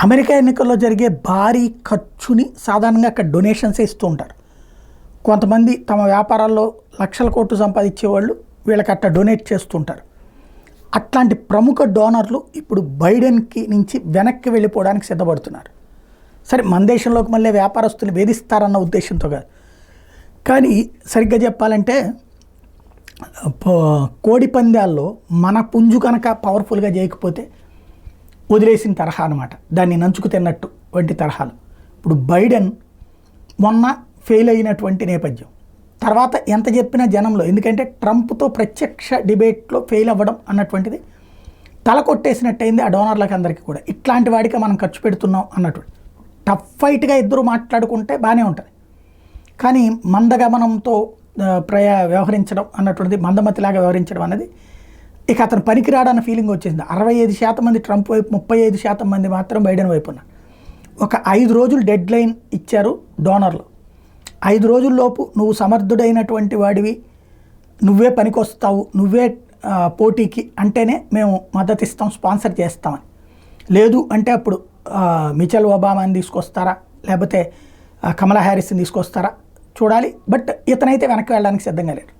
America ఎన్నికల్లో జరిగే భారీ ఖర్చుని సాధారణంగా అక్కడ డొనేషన్సే ఇస్తూ ఉంటారు. కొంతమంది తమ వ్యాపారాల్లో లక్షల కోట్లు సంపాదించే వాళ్ళు వీళ్ళకి అట్లా డొనేట్ చేస్తుంటారు. అట్లాంటి ప్రముఖ డోనర్లు ఇప్పుడు బైడెన్కి నుంచి వెనక్కి వెళ్ళిపోవడానికి సిద్ధపడుతున్నారు. సరే, మన దేశంలోకి మళ్ళీ వ్యాపారస్తులు వేధిస్తారన్న ఉద్దేశంతో కాదు, కానీ సరిగ్గా చెప్పాలంటే కోడి పందాల్లో మన పుంజు కనుక పవర్ఫుల్గా చేయకపోతే వదిలేసిన తరహా అనమాట, దాన్ని నంచుకు తిన్నట్టు వంటి తరహాలు. ఇప్పుడు బైడెన్ మొన్న ఫెయిల్ అయినటువంటి నేపథ్యం, తర్వాత ఎంత చెప్పినా జనంలో, ఎందుకంటే ట్రంప్తో ప్రత్యక్ష డిబేట్లో ఫెయిల్ అవ్వడం అన్నటువంటిది తల కొట్టేసినట్టయింది ఆ డోనర్లకు అందరికీ కూడా. ఇట్లాంటి వాడికి మనం ఖర్చు పెడుతున్నాం అన్నటువంటి టఫ్ ఫైట్గా ఇద్దరు మాట్లాడుకుంటే బాగానే ఉంటుంది, కానీ మందగమనంతో వ్యవహరించడం అన్నటువంటిది, మందమతిలాగా వ్యవహరించడం అనేది ఇక అతను పనికిరాడన్న ఫీలింగ్ వచ్చేసింది. 65% మంది ట్రంప్ వైపు, 35% మంది మాత్రం బైడెన్ వైపు ఉన్నారు. ఒక 5 రోజులు డెడ్ లైన్ ఇచ్చారు డోనర్లు. 5 రోజుల్లోపు నువ్వు సమర్థుడైనటువంటి వాడివి, నువ్వే పనికొస్తావు, నువ్వే పోటీకి అంటేనే మేము మద్దతు ఇస్తాం, స్పాన్సర్ చేస్తామని. లేదు అంటే అప్పుడు మిచెల్ ఒబామాని తీసుకొస్తారా, లేకపోతే కమలా హ్యారిస్ని తీసుకొస్తారా చూడాలి. బట్ ఇతనైతే వెనక్కి వెళ్ళడానికి సిద్ధంగా లేరు.